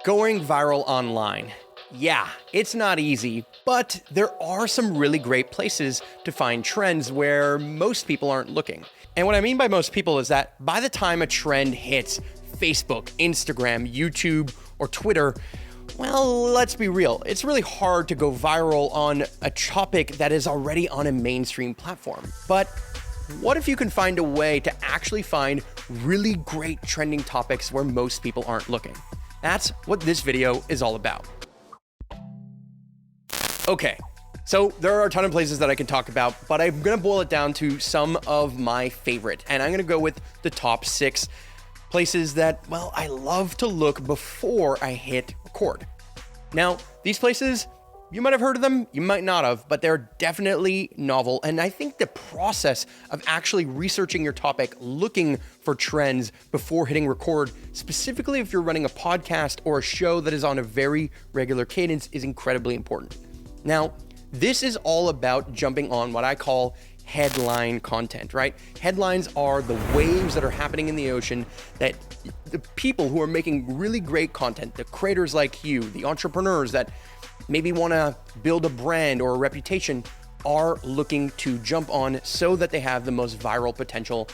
Going viral online. Yeah, it's not easy, but there are some really great places to find trends where most people aren't looking. And what I mean by most people is that by the time a trend hits Facebook, Instagram, YouTube, or Twitter, well, let's be real, it's really hard to go viral on a topic that is already on a mainstream platform. But what if you can find a way to actually find really great trending topics where most people aren't looking? That's what this video is all about. Okay, so there are a ton of places that I can talk about, but I'm gonna boil it down to some of my favorite. And I'm gonna go with the top 6 places that, well, I love to look before I hit record. Now, these places, you might have heard of them, you might not have, but they're definitely novel. And I think the process of actually researching your topic, looking for trends before hitting record, specifically if you're running a podcast or a show that is on a very regular cadence, is incredibly important. Now, this is all about jumping on what I call headline content, right? Headlines are the waves that are happening in the ocean that the people who are making really great content, the creators like you, the entrepreneurs that maybe want to build a brand or a reputation, are looking to jump on so that they have the most viral potential.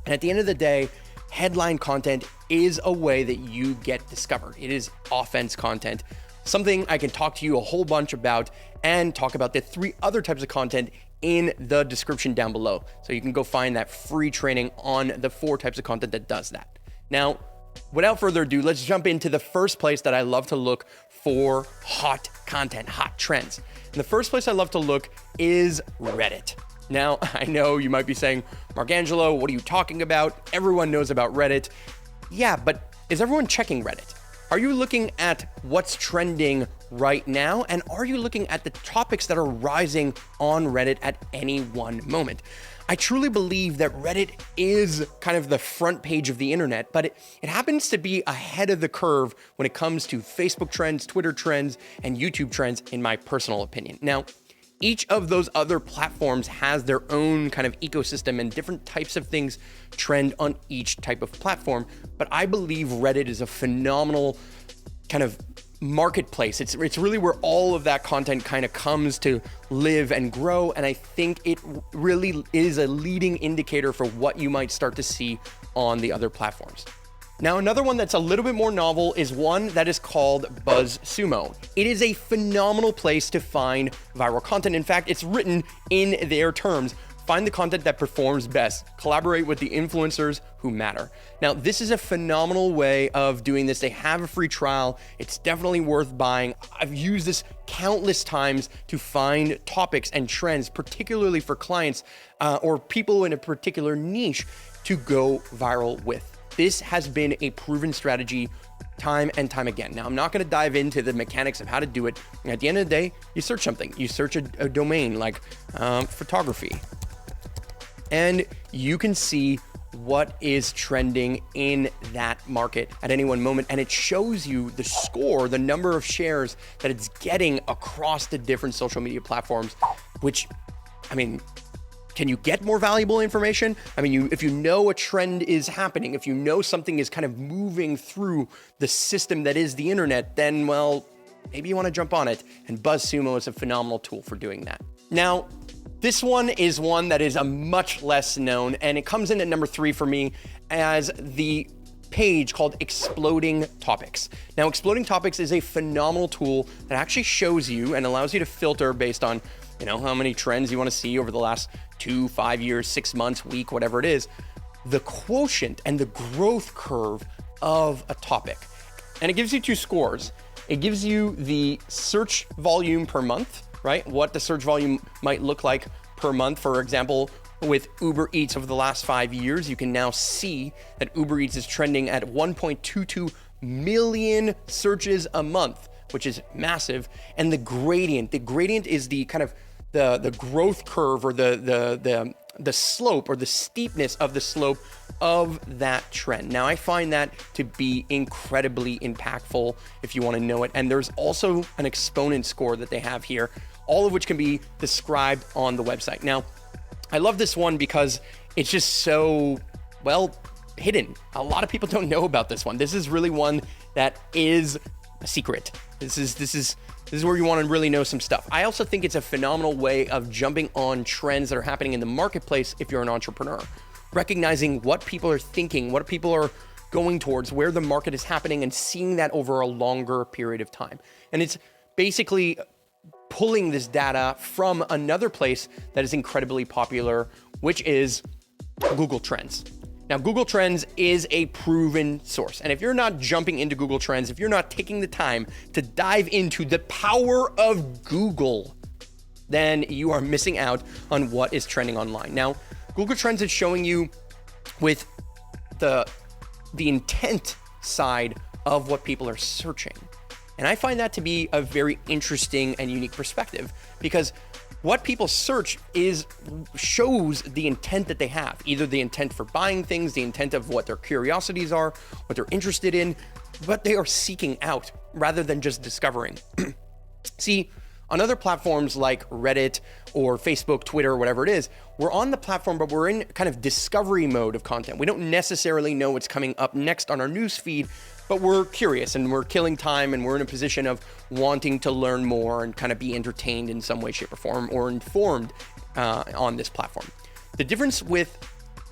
And at the end of the day, headline content is a way that you get discovered. It is offense content, something I can talk to you a whole bunch about and talk about the 3 other types of content in the description down below. So you can go find that free training on the 4 types of content that does that. Now, without further ado, let's jump into the first place that I love to look for hot content, hot trends. And the first place I love to look is Reddit. Now, I know you might be saying, Markangelo, what are you talking about? Everyone knows about Reddit. Yeah, but is everyone checking Reddit? Are you looking at what's trending right now? And are you looking at the topics that are rising on Reddit at any one moment? I truly believe that Reddit is kind of the front page of the internet, but it happens to be ahead of the curve when it comes to Facebook trends, Twitter trends, and YouTube trends, in my personal opinion. Now, each of those other platforms has their own kind of ecosystem and different types of things trend on each type of platform. But I believe Reddit is a phenomenal kind of marketplace. It's really where all of that content kind of comes to live and grow. And I think it really is a leading indicator for what you might start to see on the other platforms. Now, another one that's a little bit more novel is one that is called BuzzSumo. It is a phenomenal place to find viral content. In fact, it's written in their terms. Find the content that performs best. Collaborate with the influencers who matter. Now, this is a phenomenal way of doing this. They have a free trial. It's definitely worth buying. I've used this countless times to find topics and trends, particularly for clients or people in a particular niche to go viral with. This has been a proven strategy time and time again. Now, I'm not going to dive into the mechanics of how to do it. At the end of the day, you search something. You search a domain like photography, and you can see what is trending in that market at any one moment. And it shows you the score, the number of shares that it's getting across the different social media platforms, which, I mean, can you get more valuable information? I mean, if you know a trend is happening, if you know something is kind of moving through the system that is the internet, then, well, maybe you want to jump on it. And BuzzSumo is a phenomenal tool for doing that. Now, this one is one that is a much less known, and it comes in at number 3 for me as the page called Exploding Topics. Now, Exploding Topics is a phenomenal tool that actually shows you and allows you to filter based on, how many trends you want to see over the last 2, 5 years, 6 months, week, whatever it is, the quotient and the growth curve of a topic. And it gives you 2 scores. It gives you the search volume per month, right? What the search volume might look like per month. For example, with Uber Eats over the last 5 years, you can now see that Uber Eats is trending at 1.22 million searches a month, which is massive. And the gradient is the kind of the growth curve or the slope or the steepness of the slope of that trend. Now, I find that to be incredibly impactful if you want to know it. And there's also an exponent score that they have here, all of which can be described on the website. Now, I love this one because it's just so, well, hidden. A lot of people don't know about this one. This is really one that is a secret. This is where you want to really know some stuff. I also think it's a phenomenal way of jumping on trends that are happening in the marketplace if you're an entrepreneur. Recognizing what people are thinking, what people are going towards, where the market is happening, and seeing that over a longer period of time. And it's basically pulling this data from another place that is incredibly popular, which is Google Trends. Now, Google Trends is a proven source. And if you're not jumping into Google Trends, if you're not taking the time to dive into the power of Google, then you are missing out on what is trending online. Now, Google Trends is showing you with the intent side of what people are searching. And I find that to be a very interesting and unique perspective, because what people search shows the intent that they have, either the intent for buying things, the intent of what their curiosities are, what they're interested in, what they are seeking out rather than just discovering. See, on other platforms like Reddit or Facebook, Twitter, whatever it is, we're on the platform, but we're in kind of discovery mode of content. We don't necessarily know what's coming up next on our news feed, but we're curious and we're killing time and we're in a position of wanting to learn more and kind of be entertained in some way, shape, or form, or informed on this platform. The difference with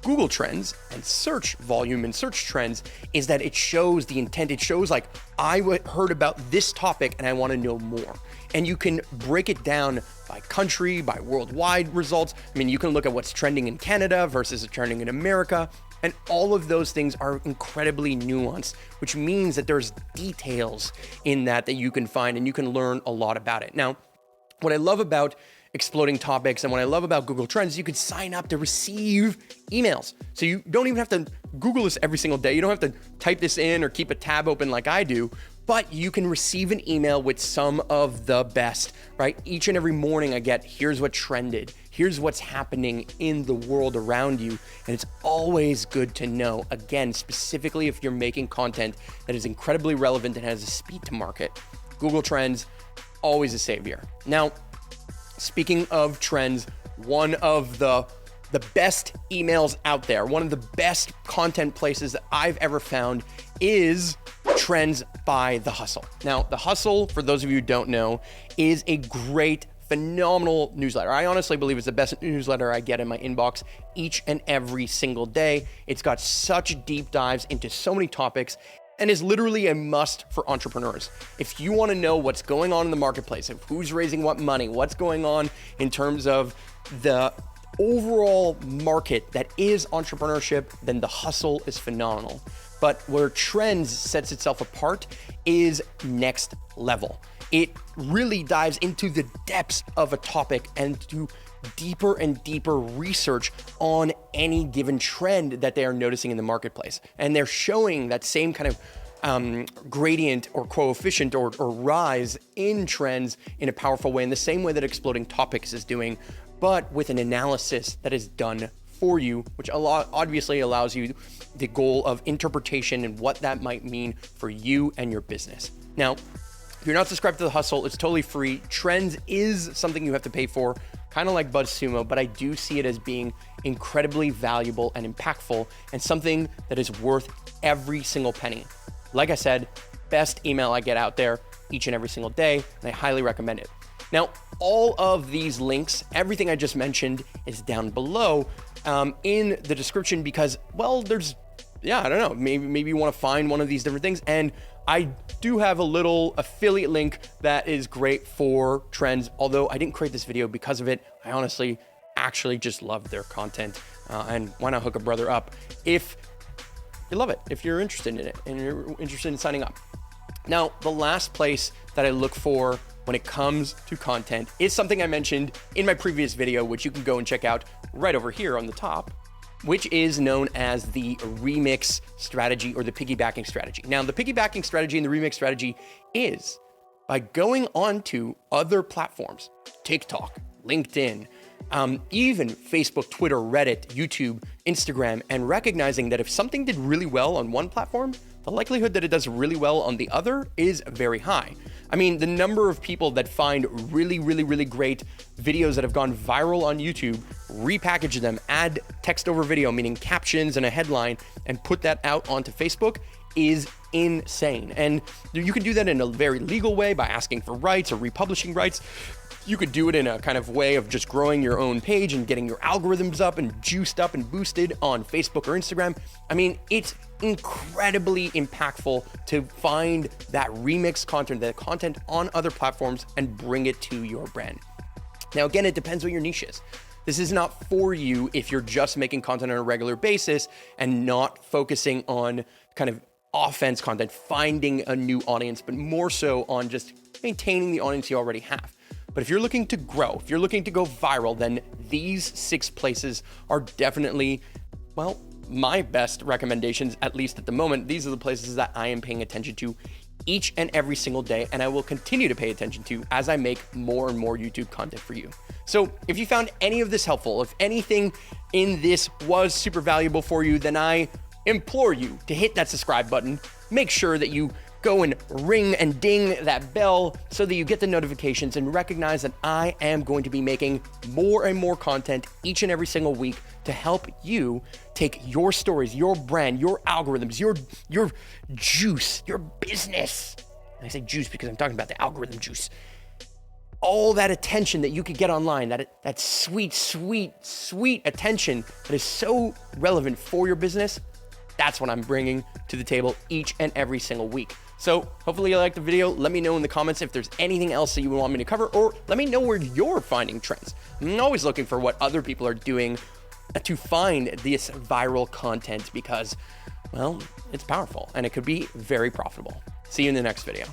Google Trends and search volume and search trends is that it shows the intent. It shows like, I heard about this topic and I want to know more. And you can break it down by country, by worldwide results. I mean, you can look at what's trending in Canada versus trending in America. And all of those things are incredibly nuanced, which means that there's details in that you can find and you can learn a lot about it. Now, what I love about Exploding Topics and what I love about Google Trends, you could sign up to receive emails. So you don't even have to Google this every single day. You don't have to type this in or keep a tab open like I do, but you can receive an email with some of the best, right? Each and every morning I get, here's what trended. Here's what's happening in the world around you. And it's always good to know, again, specifically if you're making content that is incredibly relevant and has a speed to market. Google Trends, always a savior. Now, speaking of trends, one of the best emails out there, one of the best content places that I've ever found is Trends by The Hustle. Now, The Hustle, for those of you who don't know, is a great, phenomenal newsletter. I honestly believe it's the best newsletter I get in my inbox each and every single day. It's got such deep dives into so many topics and is literally a must for entrepreneurs. If you want to know what's going on in the marketplace, of who's raising what money, what's going on in terms of the overall market that is entrepreneurship, then The Hustle is phenomenal. But where Trends sets itself apart is next level. It really dives into the depths of a topic and to deeper and deeper research on any given trend that they are noticing in the marketplace. And they're showing that same kind of gradient or coefficient or rise in trends in a powerful way, in the same way that Exploding Topics is doing, but with an analysis that is done for you, which obviously allows you the goal of interpretation and what that might mean for you and your business. Now, if you're not subscribed to The Hustle, it's totally free. Trends is something you have to pay for, kind of like BuzzSumo, but I do see it as being incredibly valuable and impactful and something that is worth every single penny. Like I said, best email I get out there each and every single day, and I highly recommend it. Now, all of these links, everything I just mentioned is down below in the description because, well, I don't know, maybe you want to find one of these different things. And I do have a little affiliate link that is great for Trends, although I didn't create this video because of it. I honestly actually just love their content. And why not hook a brother up if you love it, if you're interested in it and you're interested in signing up. Now, the last place that I look for when it comes to content is something I mentioned in my previous video, which you can go and check out right over here on the top, which is known as the remix strategy or the piggybacking strategy. Now, the piggybacking strategy and the remix strategy is by going on to other platforms, TikTok, LinkedIn, even Facebook, Twitter, Reddit, YouTube, Instagram, and recognizing that if something did really well on one platform, the likelihood that it does really well on the other is very high. I mean, the number of people that find really, really, really great videos that have gone viral on YouTube, repackage them, add text over video, meaning captions and a headline, and put that out onto Facebook is insane. And you can do that in a very legal way by asking for rights or republishing rights. You could do it in a kind of way of just growing your own page and getting your algorithms up and juiced up and boosted on Facebook or Instagram. I mean, it's incredibly impactful to find that remix content, that content on other platforms, and bring it to your brand. Now, again, it depends what your niche is. This is not for you if you're just making content on a regular basis and not focusing on kind of offense content, finding a new audience, but more so on just maintaining the audience you already have. But if you're looking to grow, if you're looking to go viral, then these 6 places are definitely, well, my best recommendations, at least at the moment. These are the places that I am paying attention to each and every single day, and I will continue to pay attention to as I make more and more YouTube content for you. So if you found any of this helpful, if anything in this was super valuable for you, then I implore you to hit that subscribe button. Make sure that you go and ring and ding that bell so that you get the notifications and recognize that I am going to be making more and more content each and every single week to help you take your stories, your brand, your algorithms, your juice, your business. And I say juice because I'm talking about the algorithm juice. All that attention that you could get online, that sweet, sweet, sweet attention that is so relevant for your business, that's what I'm bringing to the table each and every single week. So hopefully you liked the video. Let me know in the comments if there's anything else that you want me to cover, or let me know where you're finding trends. I'm always looking for what other people are doing to find this viral content because, well, it's powerful and it could be very profitable. See you in the next video.